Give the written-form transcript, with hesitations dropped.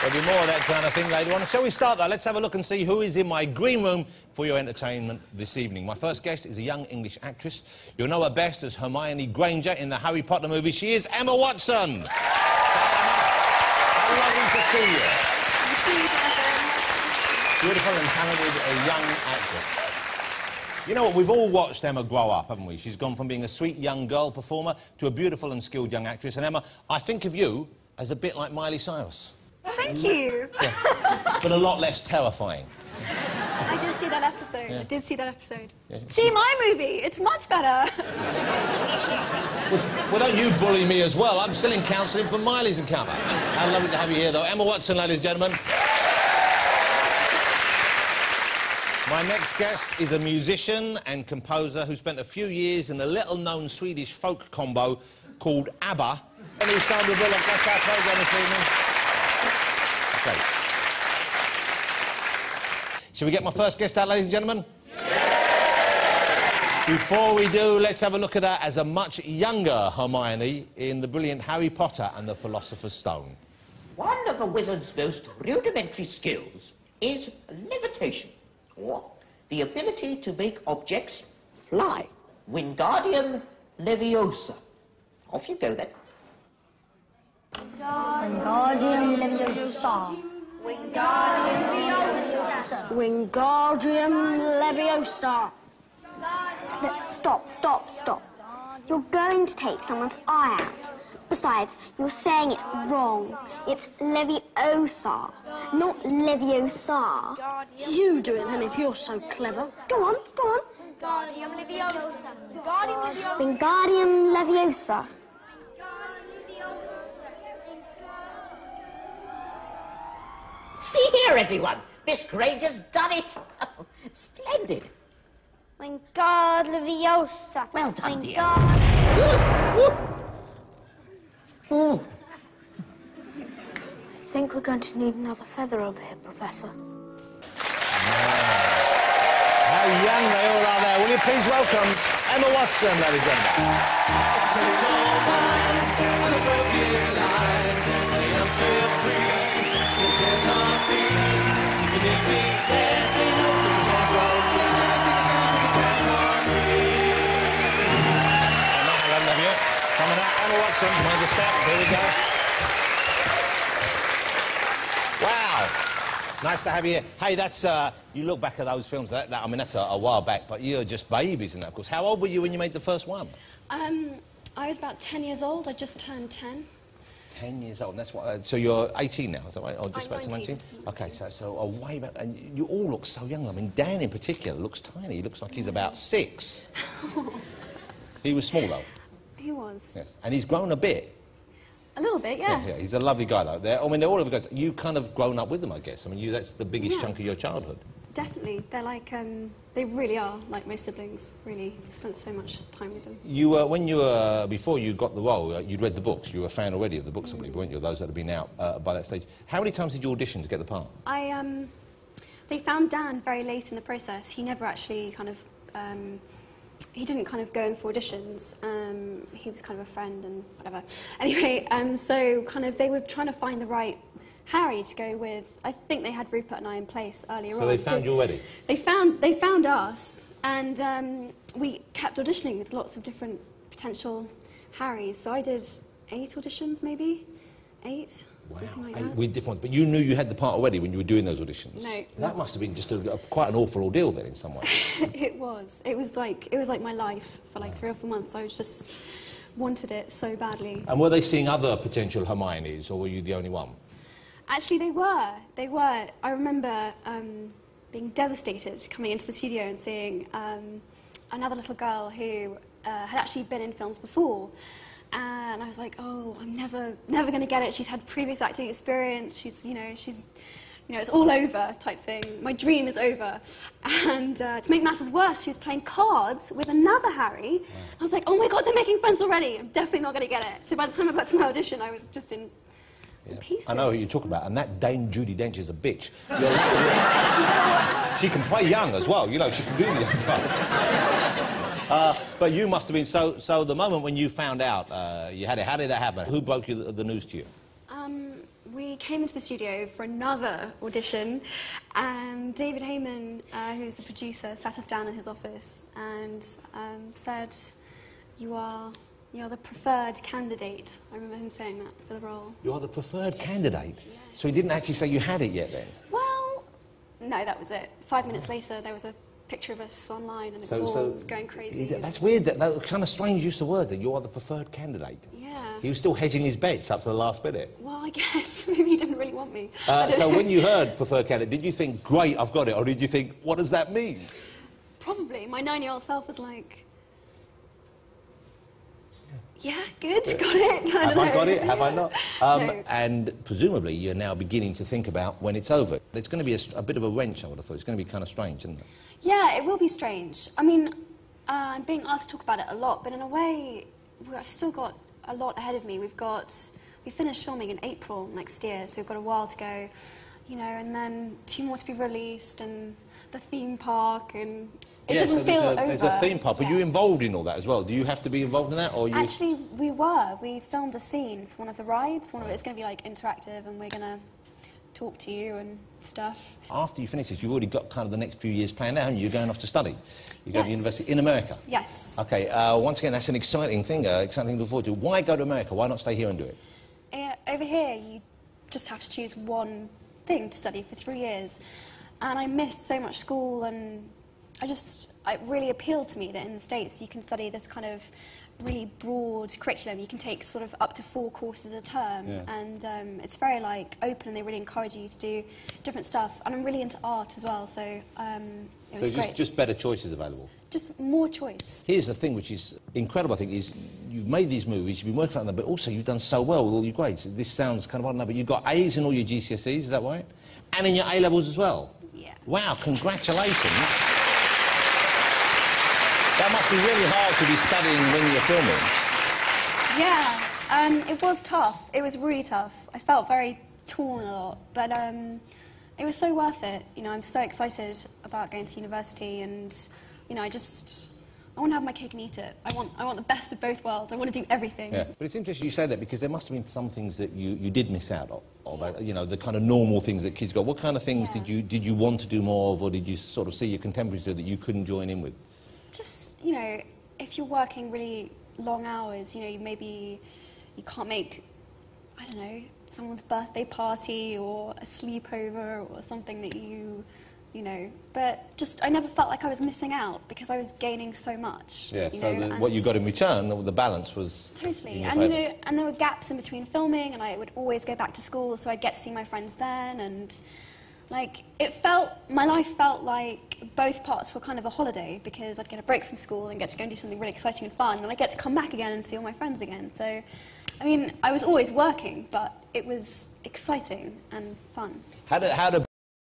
There'll be more of that kind of thing later on. Shall we start, though? Let's have a look and see who is in my green room for your entertainment this evening. My first guest is a young English actress. You'll know her best as Hermione Granger in the Harry Potter movie. She is Emma Watson. How lovely to see you. Beautiful and talented young actress. You know what, we've all watched Emma grow up, haven't we? She's gone from being a sweet young girl performer to a beautiful and skilled young actress. And Emma, I think of you as a bit like Miley Cyrus. Thank you. Yeah. But a lot less terrifying. I did see that episode. Yeah. I did see that episode. Yeah. See my movie. It's much better. Well, don't you bully me as well. I'm still in counselling for Miley's encounter. How lovely to have you here, though. Emma Watson, ladies and gentlemen. My next guest is a musician and composer who spent a few years in a little-known Swedish folk combo called ABBA. And he's Sandra Bullock. That's our programme this evening. Okay. Shall we get my first guest out, ladies and gentlemen? Yeah! Before we do, let's have a look at her as a much younger Hermione in the brilliant Harry Potter and the Philosopher's Stone. One of the wizard's most rudimentary skills is levitation, or the ability to make objects fly. Wingardium Leviosa. Off you go, then. Wingardium Leviosa. Wingardium Leviosa. Wingardium Leviosa. Stop. You're going to take someone's eye out. Besides, you're saying it wrong. It's Leviosa, not Leviosa. You do it then if you're so clever. Go on. Wingardium Leviosa. Wingardium Leviosa. See here, everyone. Miss Granger's done it. Splendid. Wingardium Leviosa. Well done, dear. I think we're going to need another feather over here, Professor. How young they all are there. Will you please welcome Emma Watson, ladies and Coming out, Emma Watson, mind the step, here we go. Wow, nice to have you here. Hey, that's, you look back at those films, I mean, that's a while back, but you're just babies in that, of course. How old were you when you made the first one? I was about 10 years old. I just turned 10. 10 years old, and that's what, so you're 18 now, is that right? Or just I'm about 19. 19? Okay, so way back, and you all look so young. I mean, Dan in particular looks tiny. He looks like he's about 6. He was small, though. He was. Yes, and he's grown a bit. A little bit, yeah. Yeah, he's a lovely guy, though. I mean, they're all of the guys. You kind of grown up with them, I guess. I mean, that's the biggest chunk of your childhood. Definitely. They're like, they really are like my siblings. Really spent so much time with them. You, before you got the role, you'd read the books. You were a fan already of the books, I believe, weren't you? Those that had been out by that stage. How many times did you audition to get the part? They found Dan very late in the process. He never actually kind of, he didn't kind of go in for auditions. He was kind of a friend and whatever. Anyway, so kind of they were trying to find the right Harry to go with. I think they had Rupert and I in place earlier on. So they found you already? They found us, and we kept auditioning with lots of different potential Harrys. So I did 8 auditions, maybe 8. Wow. Something like 8 that. with different. But you knew you had the part already when you were doing those auditions. No. That must have been just quite an awful ordeal then, in some way. It was. It was like my life for like 3 or 4 months. I was just wanted it so badly. And were they seeing other potential Hermiones, or were you the only one? Actually, they were. They were. I remember being devastated coming into the studio and seeing another little girl who had actually been in films before. And I was like, oh, I'm never going to get it. She's had previous acting experience. She's, it's all over type thing. My dream is over. And to make matters worse, she was playing cards with another Harry. Wow. I was like, oh my God, they're making friends already. I'm definitely not going to get it. So by the time I got to my audition, I was just in pieces. I know who you talk about, and that Dame Judi Dench is a bitch. She can play young as well, she can do the young parts. But you must have been, so the moment when you found out you had it, how did that happen? Who broke you the news to you? We came into the studio for another audition, and David Heyman, who's the producer, sat us down in his office and said, you are the preferred candidate. I remember him saying that for the role. You are the preferred candidate? Yes. So he didn't actually say you had it yet then? Well, no, that was it. 5 minutes later, there was a picture of us online, and it was all going crazy. That's weird. That kind of strange use of words, that you are the preferred candidate. Yeah. He was still hedging his bets up to the last minute. Well, I guess. Maybe he didn't really want me. So when you heard preferred candidate, did you think, great, I've got it, or did you think, what does that mean? Probably. My 9-year-old self was like, yeah, good, got it. Have I got it? Have I not? No. And presumably you're now beginning to think about when it's over. It's going to be a bit of a wrench, I would have thought. It's going to be kind of strange, isn't it? Yeah, it will be strange. I mean, I'm being asked to talk about it a lot, but in a way, I've still got a lot ahead of me. We finished filming in April next year, so we've got a while to go, you know, and then 2 more to be released, and the theme park, and it doesn't feel over. There's a theme park, but you're involved in all that as well. Do you have to be involved in that, or you? Actually, we were. We filmed a scene for one of the rides. One of it's going to be like interactive, and we're going to talk to you and stuff. After you finish this, you've already got kind of the next few years planned out, haven't you? You're going off to study. You're going to Yes. university in America. Yes. Okay. Once again, that's an exciting thing. Exciting to look forward to. Why go to America? Why not stay here and do it? Over here, you just have to choose one thing to study for 3 years, and I missed so much school, and it really appealed to me that in the States you can study this kind of really broad curriculum. You can take sort of up to 4 courses a term, and it's very like open, and they really encourage you to do different stuff. And I'm really into art as well, so it was great. Just better choices available. Just more choice. Here's the thing which is incredible, I think, is you've made these movies, you've been working on them, but also you've done so well with all your grades. This sounds kind of odd, but you've got A's in all your GCSEs, is that right? And in your A-levels as well? Yeah. Wow, congratulations. That must be really hard to be studying when you're filming. Yeah, it was tough. It was really tough. I felt very torn a lot, but it was so worth it. You know, I'm so excited about going to university, and you know, I want to have my cake and eat it. I want the best of both worlds. I want to do everything. Yeah. But it's interesting you say that, because there must have been some things that you did miss out of, you know, the kind of normal things that kids got. What kind of things did you want to do more of, or did you sort of see your contemporaries do that you couldn't join in with? Just, you know, if you're working really long hours, you know, you can't make, I don't know, someone's birthday party or a sleepover or something that you know, but just I never felt like I was missing out because I was gaining so much. Yeah, so what you got in return, the balance was totally, and you know, and there were gaps in between filming, and I would always go back to school, so I'd get to see my friends then, and like my life felt like both parts were kind of a holiday, because I'd get a break from school and get to go and do something really exciting and fun, and I get to come back again and see all my friends again. So, I mean, I was always working, but it was exciting and fun. How do